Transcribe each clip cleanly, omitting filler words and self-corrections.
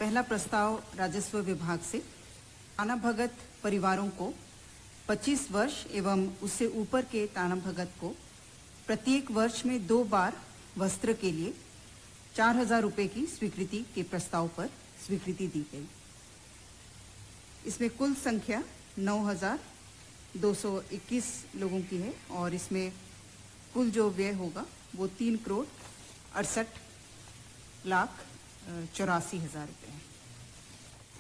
पहला प्रस्ताव राजस्व विभाग से ताना भगत परिवारों को 25 वर्ष एवं उससे ऊपर के ताना भगत को प्रत्येक वर्ष में 2 बार वस्त्र के लिए 4,000 रुपये की स्वीकृति के प्रस्ताव पर स्वीकृति दी गई। इसमें कुल संख्या 9,221 लोगों की है और इसमें कुल जो व्यय होगा वो 3,68,84,000 रुपये है।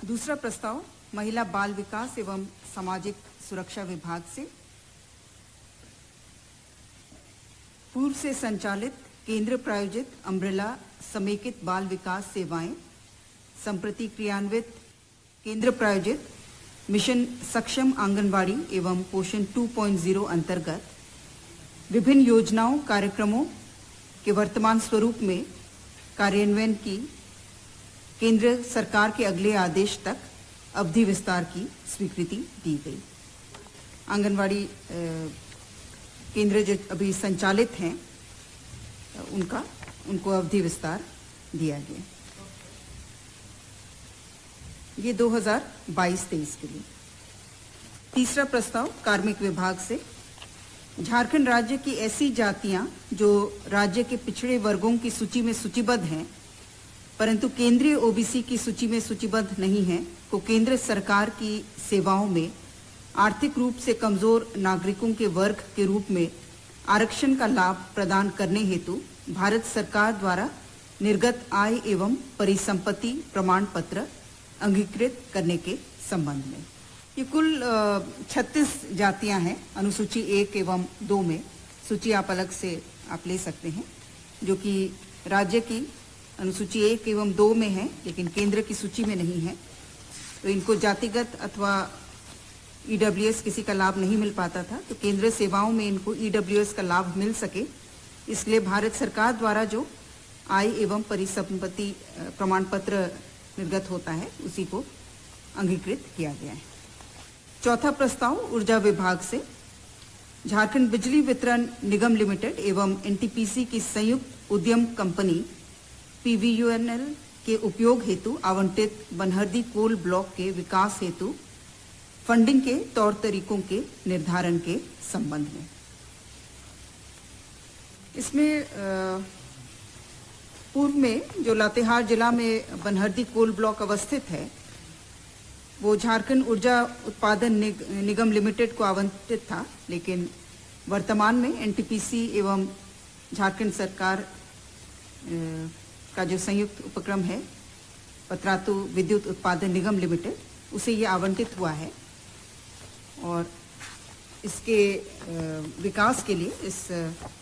दूसरा प्रस्ताव महिला बाल विकास एवं सामाजिक सुरक्षा विभाग से पूर्व से संचालित केंद्र प्रायोजित अम्ब्रेला समेकित बाल विकास सेवाएं संप्रति क्रियान्वित केंद्र प्रायोजित मिशन सक्षम आंगनवाड़ी एवं पोषण 2.0 अंतर्गत विभिन्न योजनाओं कार्यक्रमों के वर्तमान स्वरूप में कार्यान्वयन की केंद्र सरकार के अगले आदेश तक अवधि विस्तार की स्वीकृति दी गई। आंगनवाड़ी केंद्र जो अभी संचालित हैं उनको अवधि विस्तार दिया गया। ये 2022-23 के लिए। तीसरा प्रस्ताव कार्मिक विभाग से झारखंड राज्य की ऐसी जातियां जो राज्य के पिछड़े वर्गों की सूची में सूचीबद्ध हैं परंतु केंद्रीय ओबीसी की सूची में सूचीबद्ध नहीं है को केंद्र सरकार की सेवाओं में आर्थिक रूप से कमजोर नागरिकों के वर्ग के रूप में आरक्षण का लाभ प्रदान करने हेतु भारत सरकार द्वारा निर्गत आय एवं परिसंपत्ति प्रमाण पत्र अंगीकृत करने के संबंध में। ये कुल 36 जातियां हैं अनुसूची 1 एवं 2 में। सूची आप अलग से आप ले सकते हैं जो कि राज्य की अनुसूची 1 एवं 2 में है लेकिन केंद्र की सूची में नहीं है। तो इनको जातिगत अथवा ईडब्ल्यूएस किसी का लाभ नहीं मिल पाता था तो केंद्रीय सेवाओं में इनको ईडब्ल्यूएस का लाभ मिल सके इसलिए भारत सरकार द्वारा जो आय एवं परिसंपत्ति प्रमाण पत्र निर्गत होता है उसी को अंगीकृत किया गया है। चौथा प्रस्ताव ऊर्जा विभाग से झारखंड बिजली वितरण निगम लिमिटेड एवं एनटीपीसी की संयुक्त उद्यम कंपनी पीवीयूएनएल के उपयोग हेतु आवंटित बनहरदी कोल ब्लॉक के विकास हेतु फंडिंग के तौर तरीकों के निर्धारण के संबंध में। इसमें पूर्व में जो लातेहार जिला में बनहरदी कोल ब्लॉक अवस्थित है वो झारखंड ऊर्जा उत्पादन निगम लिमिटेड को आवंटित था लेकिन वर्तमान में एनटीपीसी एवं झारखंड सरकार का जो संयुक्त उपक्रम है पतरातू विद्युत उत्पादन निगम लिमिटेड उसे ये आवंटित हुआ है और इसके विकास के लिए इस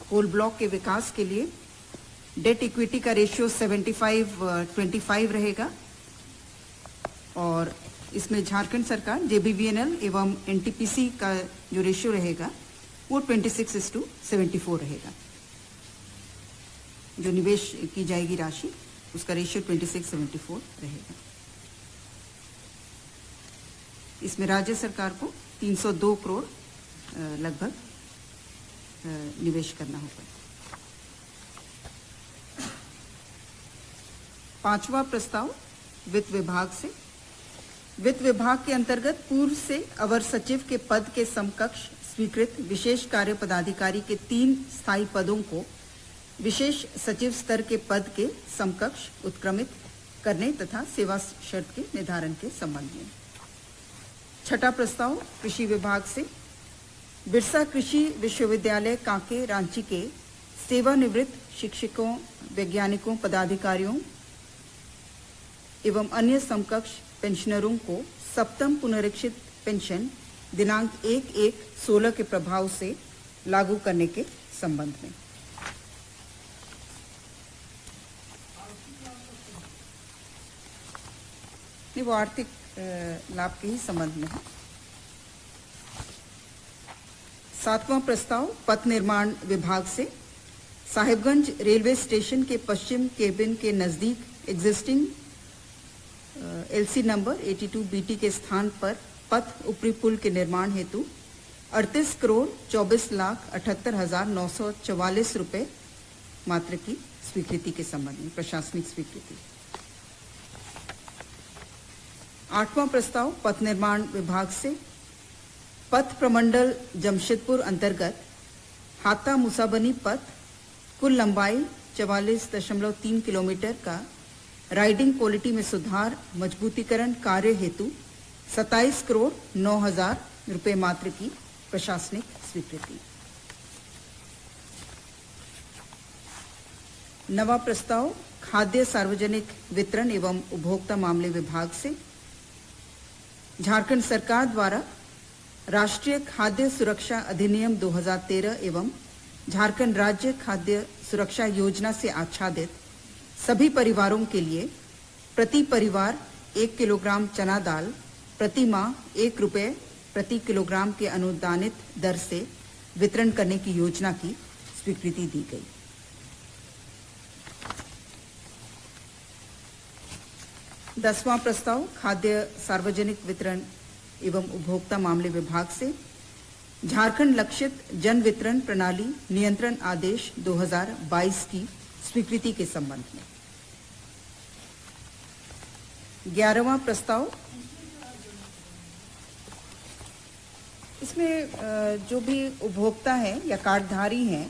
कोल ब्लॉक के विकास के लिए डेट इक्विटी का रेशियो 75-25 रहेगा और इसमें झारखंड सरकार जेबीवीएनएल एवं एनटीपीसी का जो रेशियो रहेगा वो 26:74 रहेगा। जो निवेश की जाएगी राशि उसका रेशियो 26:74 रहेगा। इसमें राज्य सरकार को 302 करोड़ लगभग निवेश करना होगा। पांचवा प्रस्ताव वित्त विभाग से वित्त विभाग के अंतर्गत पूर्व से अवर सचिव के पद के समकक्ष स्वीकृत विशेष कार्य पदाधिकारी के 3 स्थायी पदों को विशेष सचिव स्तर के पद के समकक्ष उत्क्रमित करने तथा सेवा शर्त के निर्धारण के संबंध में। छठा प्रस्ताव कृषि विभाग से बिरसा कृषि विश्वविद्यालय कांके रांची के सेवानिवृत्त शिक्षकों वैज्ञानिकों पदाधिकारियों एवं अन्य समकक्ष पेंशनरों को सप्तम पुनरीक्षित पेंशन दिनांक 1/1/16 के प्रभाव से लागू करने के संबंध में। वो आर्थिक लाभ के ही संबंध में है। सातवां प्रस्ताव पथ निर्माण विभाग से साहिबगंज रेलवे स्टेशन के पश्चिम केबिन के नजदीक एग्जिस्टिंग एलसी नंबर 82 बीटी के स्थान पर पथ ऊपरी पुल के निर्माण हेतु 38,24,78,944 रुपये मात्र की स्वीकृति के संबंध में प्रशासनिक स्वीकृति। 8वां प्रस्ताव पथ निर्माण विभाग से पथ प्रमंडल जमशेदपुर अंतर्गत हाता मुसाबनी पथ कुल लंबाई 44.3 किलोमीटर का राइडिंग क्वालिटी में सुधार मजबूतीकरण कार्य हेतु 27 करोड़ 9,000 रुपए मात्र की प्रशासनिक स्वीकृति। 9वां प्रस्ताव खाद्य सार्वजनिक वितरण एवं उपभोक्ता मामले विभाग से झारखंड सरकार द्वारा राष्ट्रीय खाद्य सुरक्षा अधिनियम 2013 एवं झारखंड राज्य खाद्य सुरक्षा योजना से आच्छादित सभी परिवारों के लिए प्रति परिवार 1 किलोग्राम चना दाल प्रति माह 1 रुपये प्रति किलोग्राम के अनुदानित दर से वितरण करने की योजना की स्वीकृति दी गई। 10वां प्रस्ताव खाद्य सार्वजनिक वितरण एवं उपभोक्ता मामले विभाग से झारखंड लक्षित जन वितरण प्रणाली नियंत्रण आदेश 2022 की स्वीकृति के संबंध में। 11वां प्रस्ताव इसमें जो भी उपभोक्ता हैं या कार्डधारी हैं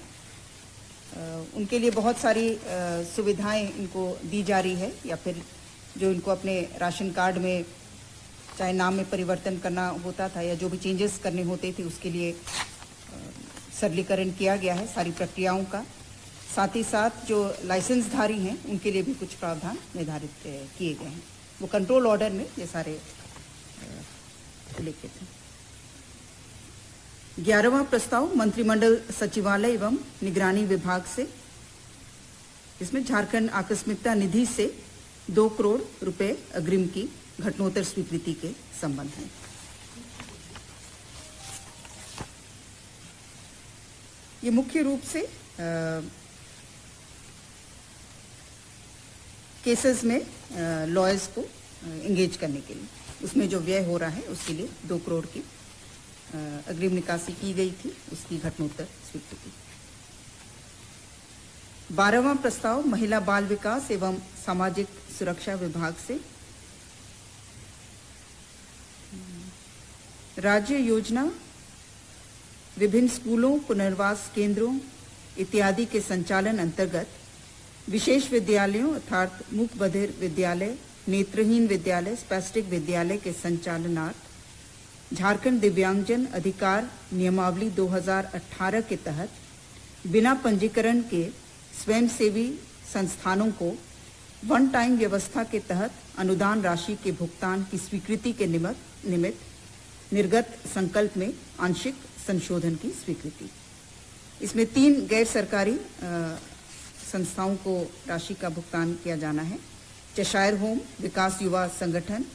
उनके लिए बहुत सारी सुविधाएं इनको दी जा रही है, या फिर जो इनको अपने राशन कार्ड में चाहे नाम में परिवर्तन करना होता था या जो भी चेंजेस करने होते थे उसके लिए सरलीकरण किया गया है सारी प्रक्रियाओं का। साथ ही साथ जो लाइसेंसधारी हैं उनके लिए भी कुछ प्रावधान निर्धारित किए गए हैं। वो कंट्रोल ऑर्डर में ये सारे लिखे थे। 11वां प्रस्ताव मंत्रिमंडल सचिवालय एवं निगरानी विभाग से, इसमें झारखंड आकस्मिकता निधि से 2 करोड़ रुपए अग्रिम की घटनोत्तर स्वीकृति के संबंध में। ये मुख्य रूप से केसेस में लॉयर्स को एंगेज करने के लिए उसमें जो व्यय हो रहा है उसके लिए 2 करोड़ की अग्रिम निकासी की गई थी, उसकी घटनोत्तर स्वीकृति। 12वां प्रस्ताव महिला बाल विकास एवं सामाजिक सुरक्षा विभाग से राज्य योजना विभिन्न स्कूलों पुनर्वास केंद्रों इत्यादि के संचालन अंतर्गत विशेष विद्यालयों अर्थात मूक बधिर विद्यालय, नेत्रहीन विद्यालय, स्पैस्टिक विद्यालय के संचालनार्थ झारखंड दिव्यांगजन अधिकार नियमावली 2018 के तहत बिना पंजीकरण के स्वयंसेवी संस्थानों को वन टाइम व्यवस्था के तहत अनुदान राशि के भुगतान की स्वीकृति के निमित्त निर्गत संकल्प में आंशिक संशोधन की स्वीकृति। इसमें 3 गैर सरकारी संस्थाओं को राशि का भुगतान किया जाना है। चशायर होम विकास युवा संगठन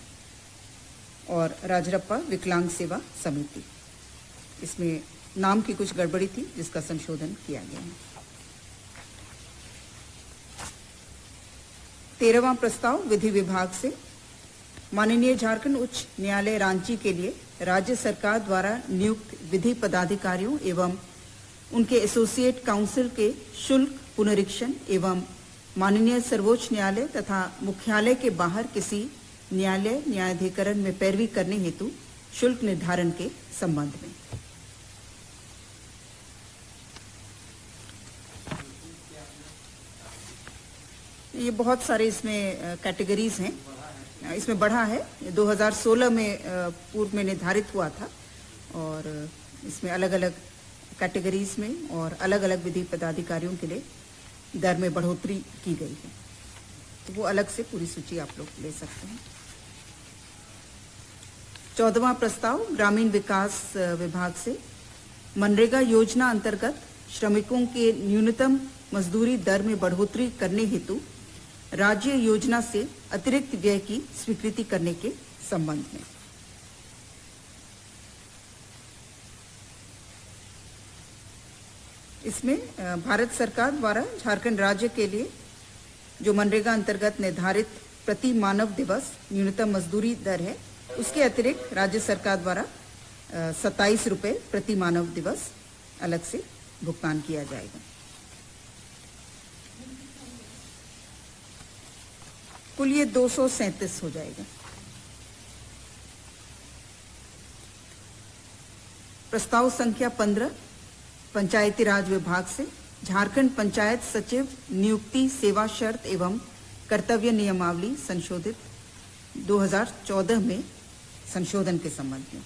और राजरप्पा विकलांग सेवा समिति। इसमें नाम की कुछ गड़बड़ी थी जिसका संशोधन किया गया है। 13वां प्रस्ताव विधि विभाग से माननीय झारखंड उच्च न्यायालय रांची के लिए राज्य सरकार द्वारा नियुक्त विधि पदाधिकारियों एवं उनके एसोसिएट काउंसिल के शुल्क पुनरीक्षण एवं माननीय सर्वोच्च न्यायालय तथा मुख्यालय के बाहर किसी न्यायालय न्यायाधिकरण में पैरवी करने हेतु शुल्क निर्धारण के संबंध में। ये बहुत सारे इसमें कैटेगरीज हैं, इसमें बढ़ा है। 2016 में पूर्व में निर्धारित हुआ था और इसमें अलग अलग कैटेगरीज में और अलग अलग विधि पदाधिकारियों के लिए दर में बढ़ोतरी की गई है, तो वो अलग से पूरी सूची आप लोग ले सकते हैं। 14वां प्रस्ताव ग्रामीण विकास विभाग से मनरेगा योजना अंतर्गत श्रमिकों के न्यूनतम मजदूरी दर में बढ़ोतरी करने हेतु राज्य योजना से अतिरिक्त व्यय की स्वीकृति करने के संबंध में। इसमें भारत सरकार द्वारा झारखंड राज्य के लिए जो मनरेगा अंतर्गत निर्धारित प्रति मानव दिवस न्यूनतम मजदूरी दर है, उसके अतिरिक्त राज्य सरकार द्वारा 27 रुपये प्रति मानव दिवस अलग से भुगतान किया जाएगा। कुल ये 237 हो जाएगा। प्रस्ताव संख्या 15 पंचायती राज विभाग से झारखंड पंचायत सचिव नियुक्ति सेवा शर्त एवं कर्तव्य नियमावली संशोधित 2014 में संशोधन के संबंध में।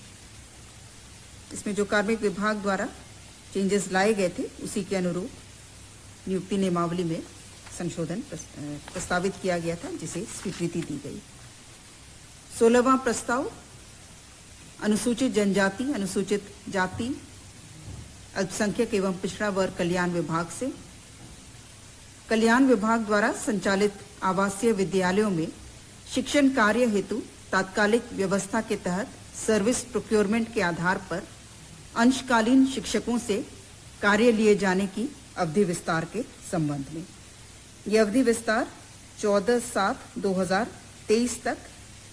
इसमें जो कार्मिक विभाग द्वारा चेंजेस लाए गए थे उसी के अनुरूप नियुक्ति नियमावली में संशोधन प्रस्तावित किया गया था, जिसे स्वीकृति दी गई। 16वां प्रस्ताव अनुसूचित जनजाति, अनुसूचित जाति, अल्पसंख्यक एवं पिछड़ा वर्ग कल्याण विभाग से कल्याण विभाग द्वारा संचालित आवासीय विद्यालयों में शिक्षण कार्य हेतु तात्कालिक व्यवस्था के तहत सर्विस प्रोक्योरमेंट के आधार पर अंशकालीन शिक्षकों से कार्य लिए जाने की अवधि विस्तार के संबंध में। यह अवधि विस्तार 14/7/2023 तक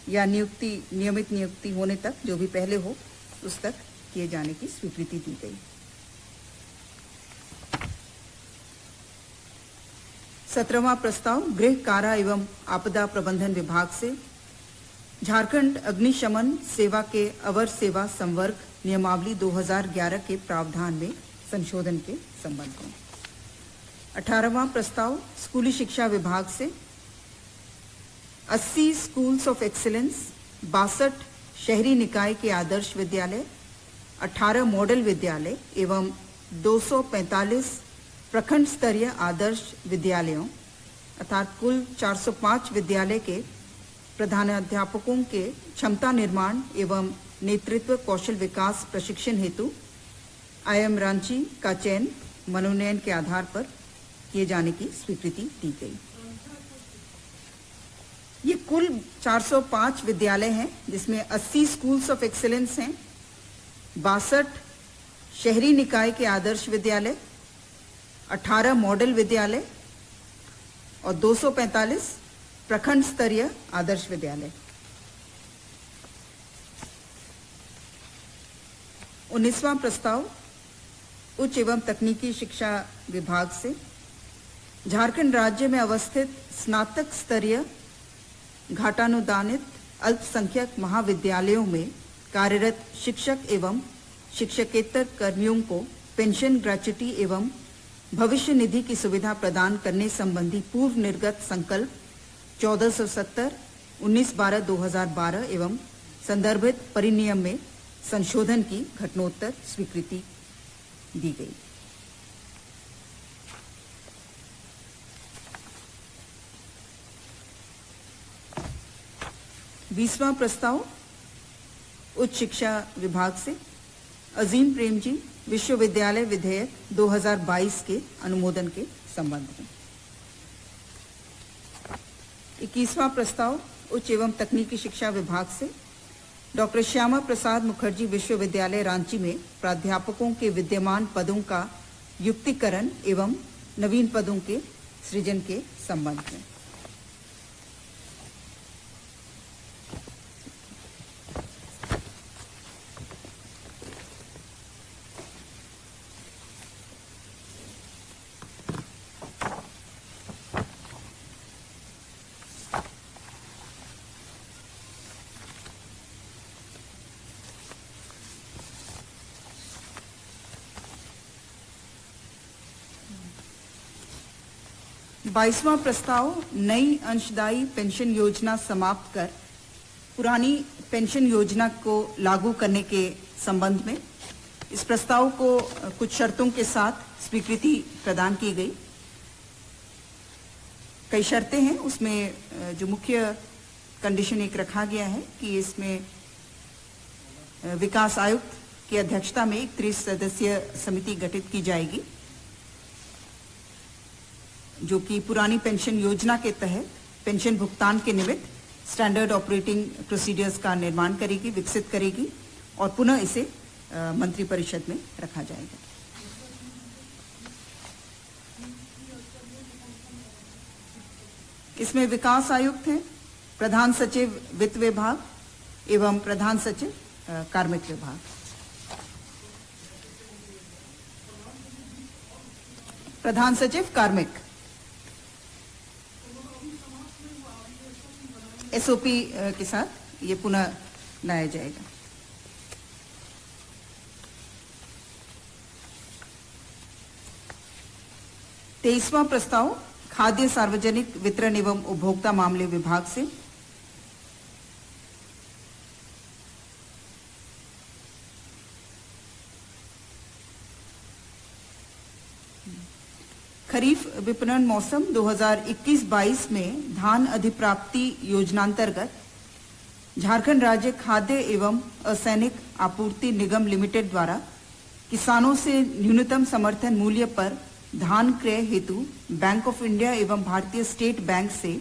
या नियमित नियुक्ति होने तक, जो भी पहले हो उस तक किए जाने की स्वीकृति दी गई। 17वां प्रस्ताव गृह कारा एवं आपदा प्रबंधन विभाग से झारखंड अग्निशमन सेवा के अवर सेवा संवर्ग नियमावली 2011 के प्रावधान में संशोधन के संबंध में। 18वां प्रस्ताव स्कूली शिक्षा विभाग से 80 स्कूल्स ऑफ एक्सीलेंस, 62 शहरी निकाय के आदर्श विद्यालय, 18 मॉडल विद्यालय एवं 245 प्रखंड स्तरीय आदर्श विद्यालयों अर्थात कुल 405 विद्यालय के प्रधानाध्यापकों के क्षमता निर्माण एवं नेतृत्व कौशल विकास प्रशिक्षण हेतु IIM रांची का चयन मनोनयन के आधार पर किए जाने की स्वीकृति दी गई। ये कुल 405 विद्यालय हैं, जिसमें 80 स्कूल्स ऑफ एक्सीलेंस हैं, 62 शहरी निकाय के आदर्श विद्यालय, 18 मॉडल विद्यालय और 245 प्रखंड स्तरीय आदर्श विद्यालय। 19वां प्रस्ताव उच्च एवं तकनीकी शिक्षा विभाग से झारखंड राज्य में अवस्थित स्नातक स्तरीय घाटानुदानित अल्पसंख्यक महाविद्यालयों में कार्यरत शिक्षक एवं शिक्षकेतर कर्मियों को पेंशन, ग्रेच्युटी एवं भविष्य निधि की सुविधा प्रदान करने संबंधी पूर्व निर्गत संकल्प 1470 19/12/2012 एवं संदर्भित परिनियम में संशोधन की घटनोत्तर स्वीकृति दी गई। बीसवां प्रस्ताव उच्च शिक्षा विभाग से अजीम प्रेमजी विश्वविद्यालय विधेयक 2022 के अनुमोदन के संबंध में। 21वां प्रस्ताव उच्च एवं तकनीकी शिक्षा विभाग से डॉक्टर श्यामा प्रसाद मुखर्जी विश्वविद्यालय रांची में प्राध्यापकों के विद्यमान पदों का युक्तिकरण एवं नवीन पदों के सृजन के संबंध में। बाईसवां प्रस्ताव नई अंशदायी पेंशन योजना समाप्त कर पुरानी पेंशन योजना को लागू करने के संबंध में। इस प्रस्ताव को कुछ शर्तों के साथ स्वीकृति प्रदान की गई। कई शर्तें हैं, उसमें जो मुख्य कंडीशन एक रखा गया है कि इसमें विकास आयुक्त की अध्यक्षता में एक 30 सदस्यीय समिति गठित की जाएगी, जो कि पुरानी पेंशन योजना के तहत पेंशन भुगतान के निमित्त स्टैंडर्ड ऑपरेटिंग प्रोसीजर्स का निर्माण करेगी, विकसित करेगी और पुनः इसे मंत्रिपरिषद में रखा जाएगा। इसमें विकास आयुक्त हैं, प्रधान सचिव वित्त विभाग एवं प्रधान सचिव कार्मिक विभाग। प्रधान सचिव कार्मिक एसओपी के साथ ये पुनः लाया जाएगा। 23वां प्रस्ताव खाद्य सार्वजनिक वितरण एवं उपभोक्ता मामले विभाग से। खरीफ विपणन मौसम 2021-22 में धान अधिप्राप्ति योजनांतर्गत झारखंड राज्य खाद्य एवं असैनिक आपूर्ति निगम लिमिटेड द्वारा किसानों से न्यूनतम समर्थन मूल्य पर धान क्रय हेतु बैंक ऑफ इंडिया एवं भारतीय स्टेट बैंक से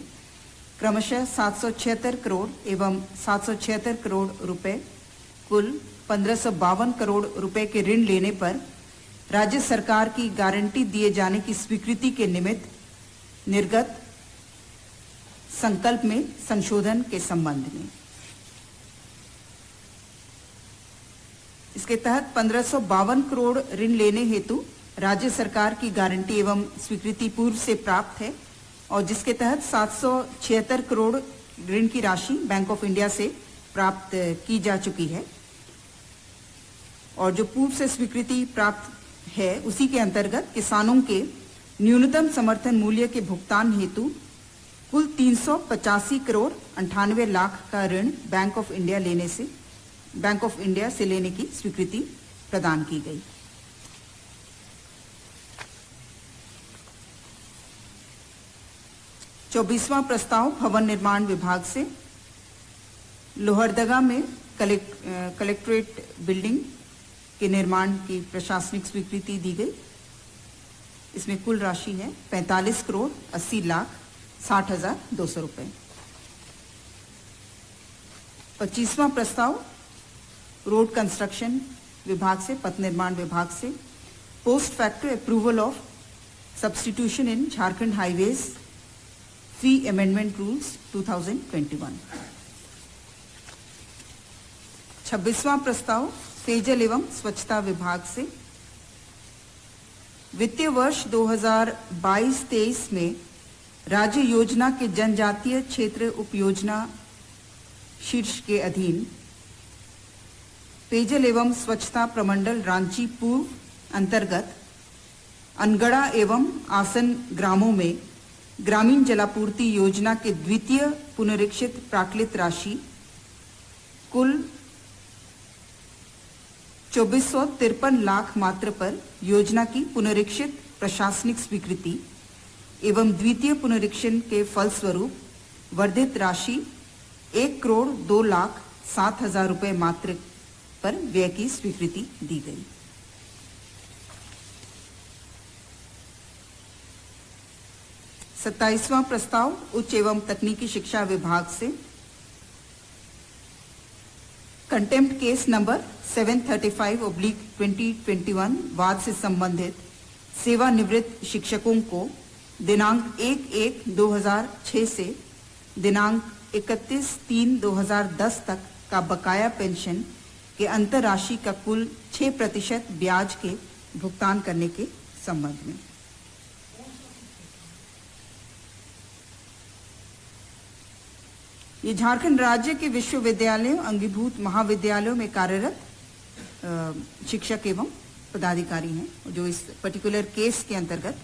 क्रमशः 776 करोड़ एवं 776 करोड़ रुपए कुल 1552 करोड़ रुपए के ऋण लेने पर राज्य सरकार की गारंटी दिए जाने की स्वीकृति के निमित्त निर्गत संकल्प में संशोधन के संबंध में। इसके तहत 1552 करोड़ ऋण लेने हेतु राज्य सरकार की गारंटी एवं स्वीकृति पूर्व से प्राप्त है और जिसके तहत 776 करोड़ ऋण की राशि बैंक ऑफ इंडिया से प्राप्त की जा चुकी है और जो पूर्व से स्वीकृति प्राप्त है उसी के अंतर्गत किसानों के न्यूनतम समर्थन मूल्य के भुगतान हेतु कुल 385 करोड़ 98 लाख का ऋण बैंक ऑफ इंडिया से लेने की स्वीकृति प्रदान की गई। चौबीसवां प्रस्ताव भवन निर्माण विभाग से लोहरदगा में कलेक्ट्रेट बिल्डिंग के निर्माण की प्रशासनिक स्वीकृति दी गई। इसमें कुल राशि है 45 करोड़ 80 लाख 60,200 रुपए। 25वां प्रस्ताव रोड कंस्ट्रक्शन विभाग से पथ निर्माण विभाग से post facto approval of substitution in Jharkhand highways fee amendment rules 2021। 26वां प्रस्ताव पेयजल एवं स्वच्छता विभाग से वित्तीय वर्ष 2022-23 में राज्य योजना के जनजातीय क्षेत्र उपयोजना शीर्ष के अधीन पेयजल एवं स्वच्छता प्रमंडल रांची पूर्व अंतर्गत अनगढ़ा एवं आसन ग्रामों में ग्रामीण जलापूर्ति योजना के द्वितीय पुनरीक्षित प्राक्कलित राशि कुल 2453 लाख मात्र पर योजना की पुनरीक्षित प्रशासनिक स्वीकृति एवं द्वितीय पुनरीक्षण के फलस्वरूप वर्धित राशि 1 करोड़ 2 लाख 7,000 रुपए मात्र पर व्यय की स्वीकृति दी गई। सत्ताईसवां प्रस्ताव उच्च एवं तकनीकी शिक्षा विभाग से कंटेम्प्ट केस नंबर 735/2021 वाद से संबंधित सेवानिवृत्त शिक्षकों को दिनांक 1/1/2006 से दिनांक 31/3/2010 तक का बकाया पेंशन के अंतर राशि का कुल 6% ब्याज के भुगतान करने के संबंध में। ये झारखंड राज्य के विश्वविद्यालयों अंगीभूत महाविद्यालयों में कार्यरत शिक्षक एवं पदाधिकारी हैं जो इस पर्टिकुलर केस के अंतर्गत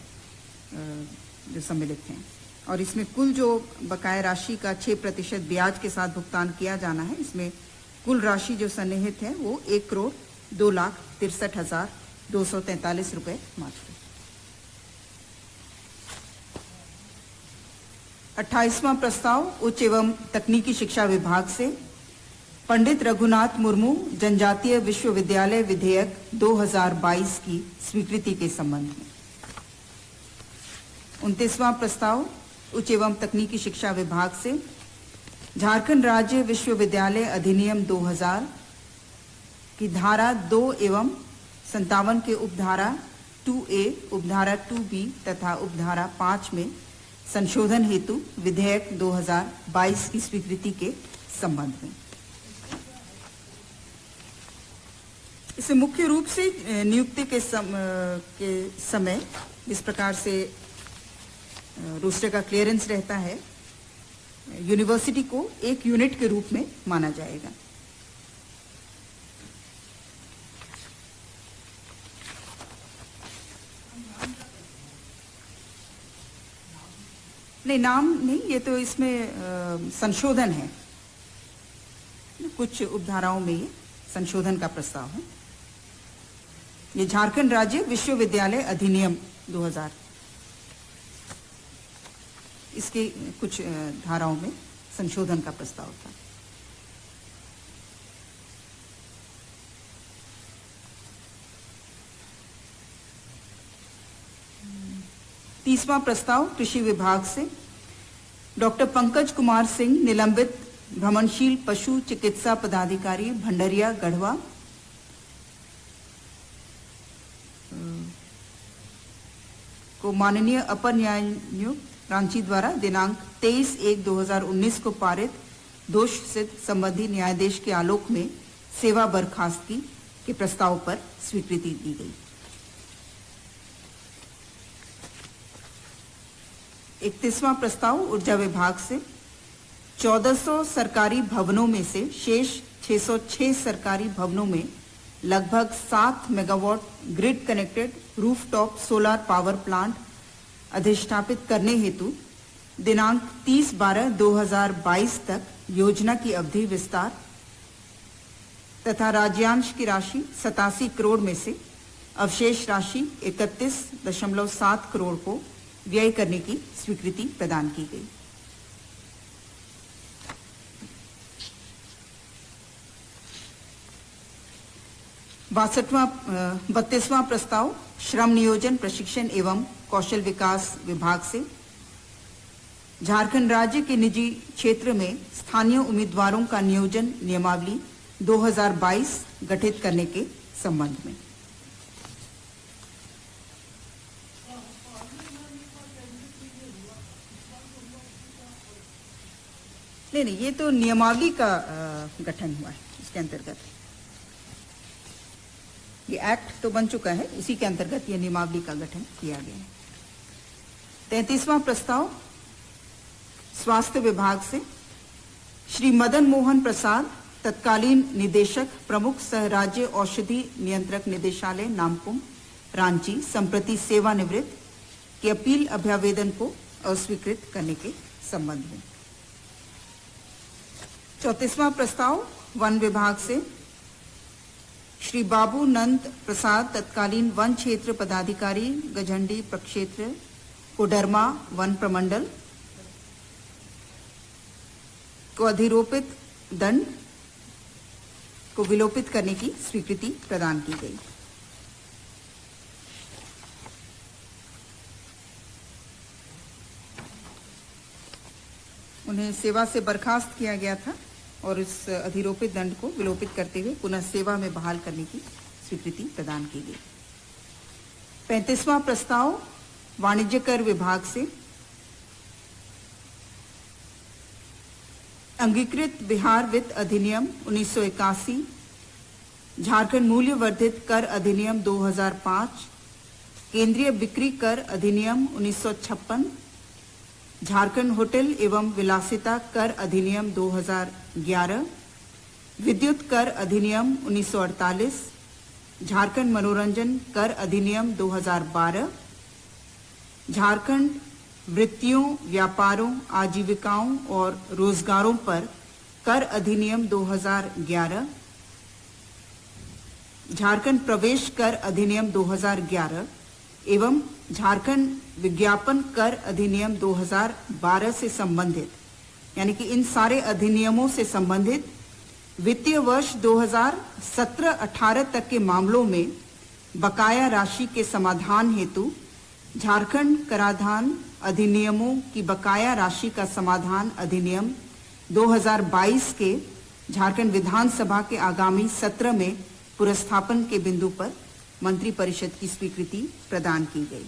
जो सम्मिलित हैं और इसमें कुल जो बकाया राशि का 6% ब्याज के साथ भुगतान किया जाना है। इसमें कुल राशि जो सन्निहित है वो 1 करोड़ 2,63,243 रुपए मात्र। 28वां प्रस्ताव उच्च एवं तकनीकी शिक्षा विभाग से पंडित रघुनाथ मुर्मू जनजातीय विश्वविद्यालय विधेयक 2022 की स्वीकृति के संबंध में। 29वां प्रस्ताव उच्च एवं तकनीकी शिक्षा विभाग से झारखंड राज्य विश्वविद्यालय अधिनियम 2000 की धारा 2 एवं 57 के उपधारा 2A, उपधारा 2B तथा उपधारा 5 में संशोधन हेतु विधेयक 2022 की स्वीकृति के संबंध में। इसे मुख्य रूप से नियुक्ति के समय जिस प्रकार से रोस्टर का क्लियरेंस रहता है, यूनिवर्सिटी को एक यूनिट के रूप में माना जाएगा। नहीं, नाम नहीं, ये तो इसमें संशोधन है, कुछ उपधाराओं में ये संशोधन का प्रस्ताव है। ये झारखंड राज्य विश्वविद्यालय अधिनियम 2000, इसके कुछ धाराओं में संशोधन का प्रस्ताव था। तीसवां प्रस्ताव कृषि विभाग से डॉक्टर पंकज कुमार सिंह, निलंबित भ्रमणशील पशु चिकित्सा पदाधिकारी, भंडरिया गढ़वा, को माननीय अपर न्यायायुक्त रांची द्वारा दिनांक 23/1/2019 को पारित दोष सिद्ध संबंधी न्यायादेश के आलोक में सेवा बर्खास्तगी के प्रस्ताव पर स्वीकृति दी गई। 31वां प्रस्ताव ऊर्जा विभाग से 1400 सरकारी भवनों में से शेष 606 सरकारी भवनों में लगभग 7 megawatt grid connected rooftop solar power plant अधिष्ठापित करने हेतु दिनांक 30/12/2022 तक योजना की अवधि विस्तार तथा राज्यांश की राशि 87 करोड़ में से अवशेष राशि 31.7 करोड़ को व्यय करने की स्वीकृति प्रदान की गई। बत्तीसवां प्रस्ताव श्रम नियोजन प्रशिक्षण एवं कौशल विकास विभाग से झारखंड राज्य के निजी क्षेत्र में स्थानीय उम्मीदवारों का नियोजन नियमावली 2022 गठित करने के संबंध में। नहीं, ये तो नियमावली का गठन हुआ है, इसके अंतर्गत ये एक्ट तो बन चुका है, इसी के अंतर्गत ये नियमावली का गठन किया गया है। 33वां प्रस्ताव स्वास्थ्य विभाग से श्री मदन मोहन प्रसाद, तत्कालीन निदेशक प्रमुख सह राज्य औषधि नियंत्रक निदेशालय नामकुम रांची, संप्रति सेवानिवृत्त, के अपील अभ्यावेदन को अस्वीकृत करने के संबंध में। 34वां प्रस्ताव वन विभाग से श्री बाबू नंद प्रसाद, तत्कालीन वन क्षेत्र पदाधिकारी, गझंडी प्रक्षेत्र, कोडरमा वन प्रमंडल, को अधिरोपित दंड को विलोपित करने की स्वीकृति प्रदान की गई। उन्हें सेवा से बर्खास्त किया गया था और इस अधिरोपित दंड को विलोपित करते हुए पुनः सेवा में बहाल करने की स्वीकृति प्रदान की गई। 35वां प्रस्ताव वाणिज्य कर विभाग से अंगीकृत बिहार वित्त अधिनियम 1981, झारखंड मूल्य वर्धित कर अधिनियम 2005, केंद्रीय बिक्री कर अधिनियम 1956, झारखंड होटल एवं विलासिता कर अधिनियम 2011, विद्युत कर अधिनियम 1948, झारखंड मनोरंजन कर अधिनियम 2012, झारखंड वृत्तियों, व्यापारों, आजीविकाओं और रोजगारों पर कर अधिनियम 2011, झारखंड प्रवेश कर अधिनियम 2011 एवं झारखंड विज्ञापन कर अधिनियम 2012 से संबंधित, यानी कि इन सारे अधिनियमों से संबंधित वित्तीय वर्ष 2017-18 तक के मामलों में बकाया राशि के समाधान हेतु झारखंड कराधान अधिनियमों की बकाया राशि का समाधान अधिनियम 2022 के झारखंड विधानसभा के आगामी सत्र में पुरस्थापन के बिंदु पर मंत्री परिषद की स्वीकृति प्रदान की गई।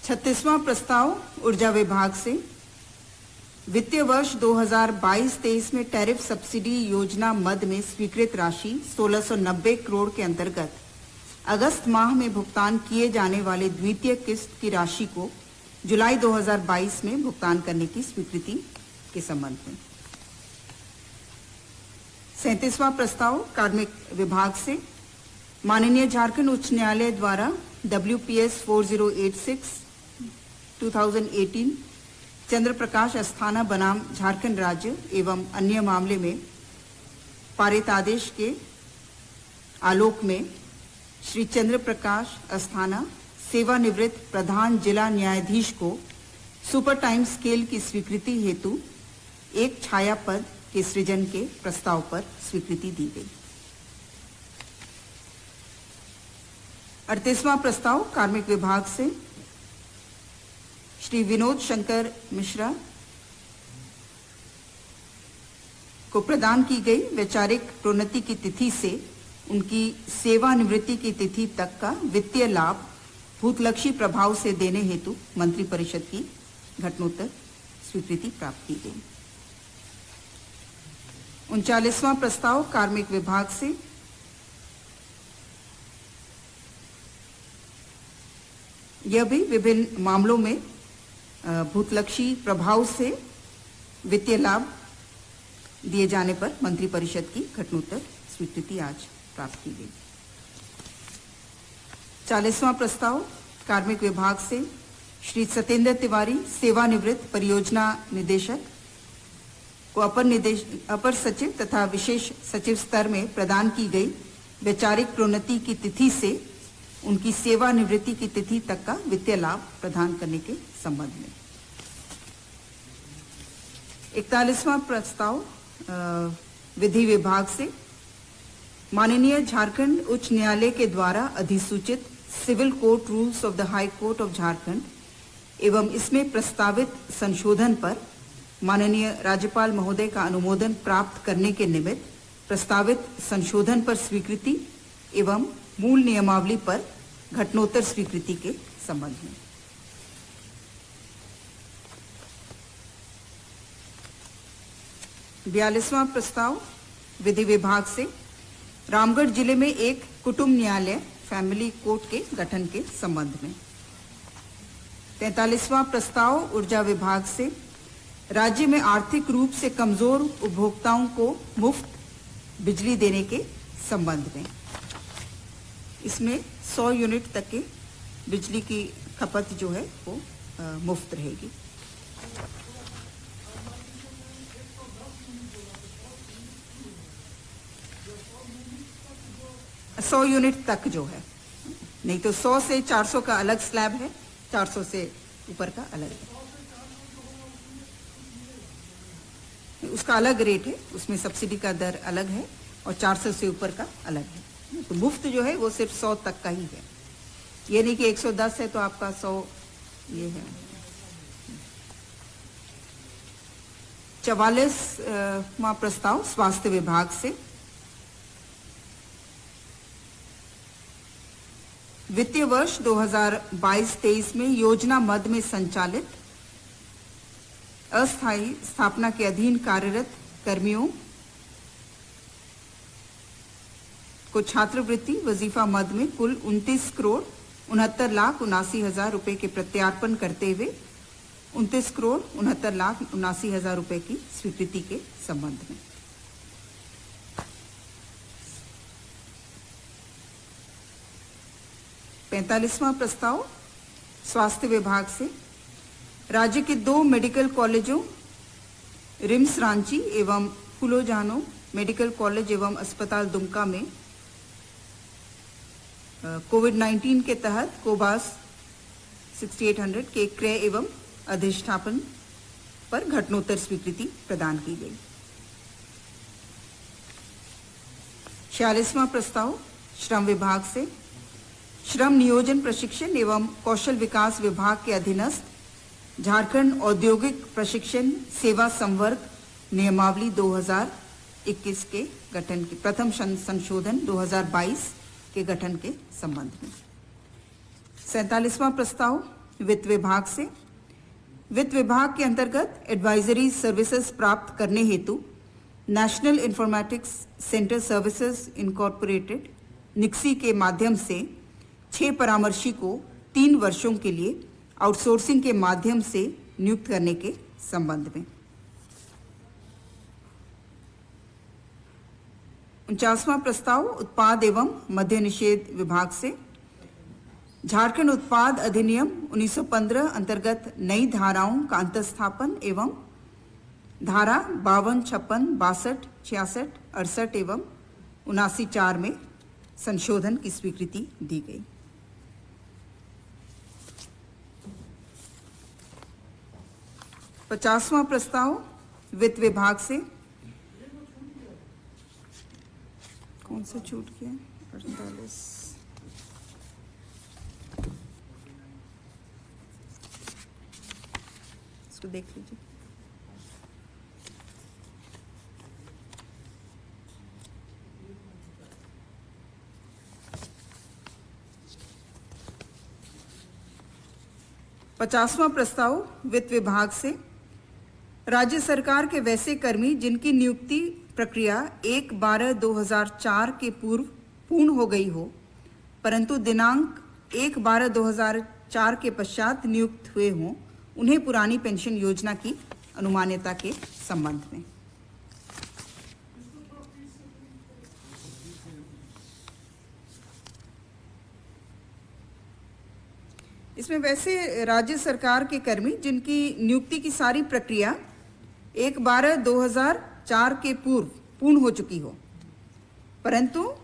छत्तीसवां प्रस्ताव ऊर्जा विभाग से वित्तीय वर्ष 2022-23 में टैरिफ सब्सिडी योजना मद में स्वीकृत राशि 1690 करोड़ के अंतर्गत अगस्त माह में भुगतान किए जाने वाले द्वितीय किस्त की राशि को जुलाई 2022 में भुगतान करने की स्वीकृति के संबंध में। 37वां प्रस्ताव कार्मिक विभाग से माननीय झारखंड उच्च न्यायालय द्वारा WPS 4086/2018 चंद्र प्रकाश अस्थाना बनाम झारखंड राज्य एवं अन्य मामले में पारित आदेश के आलोक में श्री चंद्र प्रकाश अस्थाना सेवानिवृत्त प्रधान जिला न्यायाधीश को सुपर टाइम स्केल की स्वीकृति हेतु एक छाया पद के सृजन के प्रस्ताव पर स्वीकृति दी गई। 38वां प्रस्ताव कार्मिक विभाग से श्री विनोद शंकर मिश्रा को प्रदान की गई वैचारिक प्रोन्नति की तिथि से उनकी सेवानिवृत्ति की तिथि तक का वित्तीय लाभ भूतलक्षी प्रभाव से देने हेतु मंत्रिपरिषद की घटनोत्तर स्वीकृति प्राप्त की गई। 39वां प्रस्ताव कार्मिक विभाग से यह भी विभिन्न मामलों में भूतलक्षी प्रभाव से वित्तीय लाभ दिए जाने पर मंत्रिपरिषद की घटनोत्तर स्वीकृति आज प्राप्त की गई। 40वां प्रस्ताव कार्मिक विभाग से श्री सत्येंद्र तिवारी सेवानिवृत्त परियोजना निदेशक को अपर सचिव तथा विशेष सचिव स्तर में प्रदान की गई वैचारिक प्रोन्नति की तिथि से उनकी सेवानिवृत्ति की तिथि तक का वित्तीय लाभ प्रदान करने के संबंध में। 41वां प्रस्ताव विधि विभाग से माननीय झारखंड उच्च न्यायालय के द्वारा अधिसूचित civil court rules of the high court of Jharkhand एवं इसमें प्रस्तावित संशोधन पर माननीय राज्यपाल महोदय का अनुमोदन प्राप्त करने के निमित्त प्रस्तावित संशोधन पर स्वीकृति एवं मूल नियमावली पर घटनोत्तर स्वीकृति के संबंध में। बयालीसवां प्रस्ताव विधि विभाग से रामगढ़ जिले में एक कुटुंब न्यायालय फैमिली कोर्ट के गठन के संबंध में। 43वां प्रस्ताव ऊर्जा विभाग से राज्य में आर्थिक रूप से कमजोर उपभोक्ताओं को मुफ्त बिजली देने के संबंध में। इसमें 100 यूनिट तक के बिजली की खपत जो है वो मुफ्त रहेगी। सौ यूनिट तक जो है, नहीं तो 100 से 400 का अलग स्लैब है, 400 से ऊपर का अलग है, उसका अलग रेट है, उसमें सब्सिडी का दर अलग है और 400 से ऊपर का अलग है। तो मुफ्त जो है वो सिर्फ 100 तक का ही है, ये नहीं कि 110 है तो आपका 100 ये है। 44वां प्रस्ताव स्वास्थ्य विभाग से वित्तीय वर्ष 2022-23 में योजना मद में संचालित अस्थायी स्थापना के अधीन कार्यरत कर्मियों को छात्रवृत्ति वजीफा मद में कुल 29,69,79,000 रुपए के प्रत्यार्पण करते हुए 29,69,79,000 रुपए की स्वीकृति के संबंध में। पैंतालीसवां प्रस्ताव स्वास्थ्य विभाग से राज्य के 2 मेडिकल कॉलेजों रिम्स रांची एवं फूलोजानो मेडिकल कॉलेज एवं अस्पताल दुमका में कोविड-19 के तहत कोबास 6800 के क्रय एवं अधिष्ठापन पर घटनोत्तर स्वीकृति प्रदान की गई। 46वां प्रस्ताव श्रम विभाग से श्रम नियोजन प्रशिक्षण एवं कौशल विकास विभाग के अधीनस्थ झारखंड औद्योगिक प्रशिक्षण सेवा संवर्ग नियमावली 2021 के गठन के प्रथम संशोधन 2022 के गठन के संबंध में। 47वां प्रस्ताव वित्त विभाग से वित्त विभाग के अंतर्गत एडवाइजरी सर्विसेज प्राप्त करने हेतु national informatics centre services incorporated NICSI के माध्यम से 6 परामर्शी को 3 वर्षों के लिए आउटसोर्सिंग के माध्यम से नियुक्त करने के संबंध में। 49वां प्रस्ताव उत्पाद एवं मद्य निषेध विभाग से झारखंड उत्पाद अधिनियम 1915 अंतर्गत नई धाराओं का अंतस्थापन एवं धारा 52, 56, 62, 66, 68 एवं 79(4) में संशोधन की स्वीकृति दी गई। पचासवां प्रस्ताव वित्त विभाग से कौन सा छूट गया? 48। इसको देख लीजिए। पचासवां प्रस्ताव वित्त विभाग से राज्य सरकार के वैसे कर्मी जिनकी नियुक्ति प्रक्रिया 1/12/2004 के पूर्व पूर्ण हो गई हो, परंतु दिनांक 1/12/2004 के पश्चात नियुक्त हुए हों, उन्हें पुरानी पेंशन योजना की अनुमान्यता के संबंध में। इसमें वैसे राज्य सरकार के कर्मी जिनकी नियुक्ति की सारी प्रक्रिया 1/12/2004 के पूर्व पूर्ण हो चुकी हो, परंतु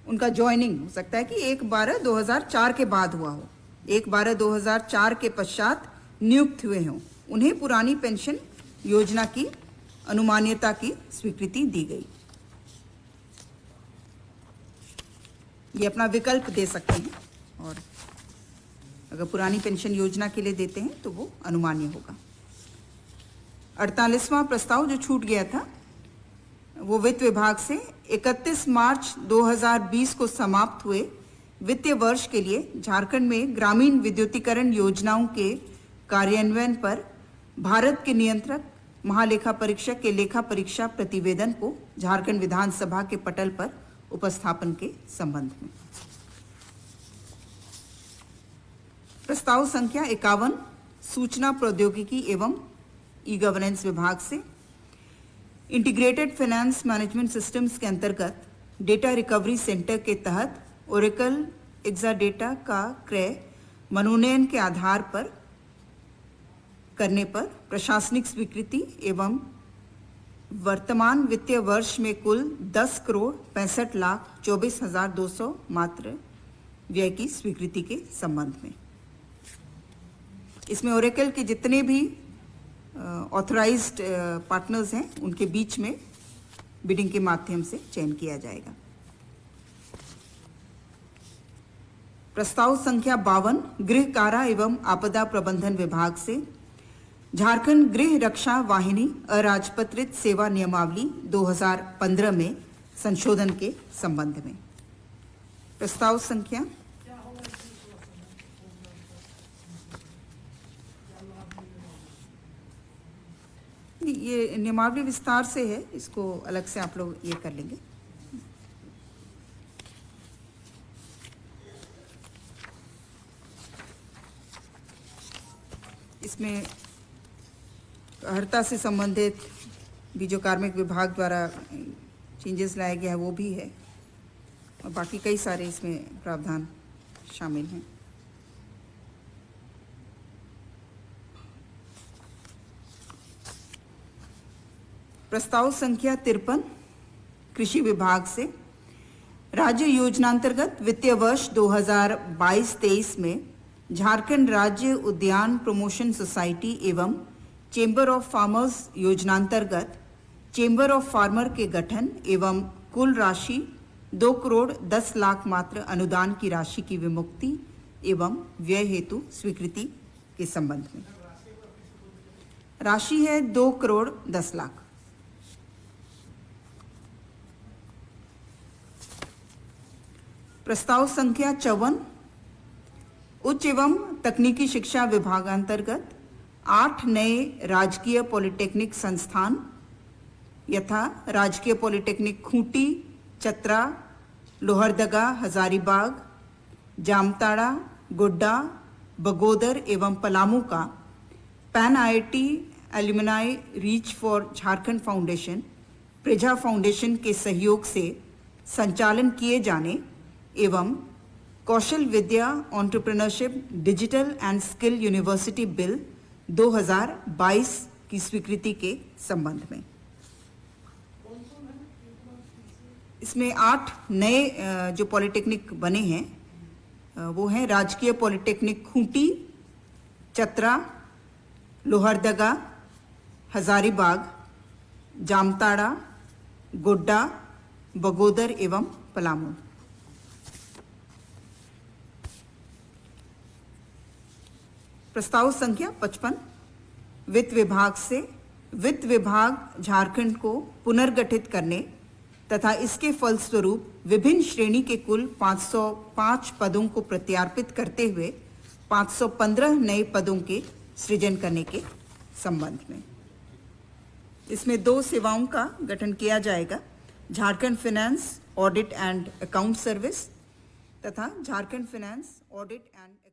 उनका ज्वाइनिंग हो सकता है कि 1/12/2004 के बाद हुआ हो, 1/12/2004 के पश्चात नियुक्त हुए हों, उन्हें पुरानी पेंशन योजना की अनुमान्यता की स्वीकृति दी गई। ये अपना विकल्प दे सकते हैं और अगर पुरानी पेंशन योजना के लिए देते हैं तो वो अनुमान्य होगा। 48वां प्रस्ताव जो छूट गया था वो वित्त विभाग से 31 मार्च 2020 को समाप्त हुए वित्तीय वर्ष के लिए झारखंड में ग्रामीण विद्युतीकरण योजनाओं के कार्यान्वयन पर भारत के नियंत्रक महालेखा परीक्षक के लेखा परीक्षा प्रतिवेदन को झारखंड विधानसभा के पटल पर उपस्थापन के संबंध में। प्रस्ताव संख्या 51 सूचना प्रौद्योगिकी एवं ई गवर्नेंस विभाग से इंटीग्रेटेड फाइनेंस मैनेजमेंट सिस्टम्स के अंतर्गत डेटा रिकवरी सेंटर के तहत ओरेकल एक्साडेटा का क्रय मनोनयन के आधार पर करने पर प्रशासनिक स्वीकृति एवं वर्तमान वित्तीय वर्ष में कुल 10,65,24,200 मात्र व्यय की स्वीकृति के संबंध में। इसमें ओरेकल के जितने भी ऑथराइज्ड पार्टनर्स हैं उनके बीच में बिडिंग के माध्यम से चयन किया जाएगा। प्रस्ताव संख्या 52 गृह कारा एवं आपदा प्रबंधन विभाग से झारखंड गृह रक्षा वाहिनी अराजपत्रित सेवा नियमावली 2015 में संशोधन के संबंध में। प्रस्ताव संख्या ये नियमावली विस्तार से है, इसको अलग से आप लोग ये कर लेंगे। इसमें अर्हता से संबंधित भी जो कार्मिक विभाग द्वारा चेंजेस लाया गया है वो भी है और बाकी कई सारे इसमें प्रावधान शामिल हैं। प्रस्ताव संख्या 53 कृषि विभाग से राज्य योजनांतर्गत वित्तीय वर्ष 2022-23 में झारखंड राज्य उद्यान प्रमोशन सोसाइटी एवं चेंबर ऑफ फार्मर्स योजनांतर्गत चेंबर ऑफ फार्मर के गठन एवं कुल राशि 2,10 लाख मात्र अनुदान की राशि की विमुक्ति एवं व्यय हेतु स्वीकृति के संबंध में। राशि है 2,10 लाख। प्रस्ताव संख्या 54 उच्च एवं तकनीकी शिक्षा विभागांतर्गत 8 नए राजकीय पॉलिटेक्निक संस्थान यथा राजकीय पॉलिटेक्निक खूंटी, चतरा, लोहरदगा, हजारीबाग, जामताड़ा, गोड्डा, बगोदर एवं पलामू का pan IIT alumni reach for Jharkhand foundation Praja foundation के सहयोग से संचालन किए जाने एवं Kaushal Vidya entrepreneurship digital and skill university bill 2022 की स्वीकृति के संबंध में। इसमें 8 नए जो पॉलिटेक्निक बने हैं वो हैं राजकीय पॉलिटेक्निक खूंटी, चतरा, लोहरदगा, हजारीबाग, जामताड़ा, गोड्डा, बगोदर एवं पलामू। प्रस्ताव संख्या 55 वित्त विभाग से वित्त विभाग झारखंड को पुनर्गठित करने तथा इसके फलस्वरूप विभिन्न श्रेणी के कुल 505 पदों को प्रत्यार्पित करते हुए 515 नए पदों के सृजन करने के संबंध में। इसमें 2 सेवाओं का गठन किया जाएगा, Jharkhand finance audit and account service तथा झारखंड फाइनेंस ऑडिट एंड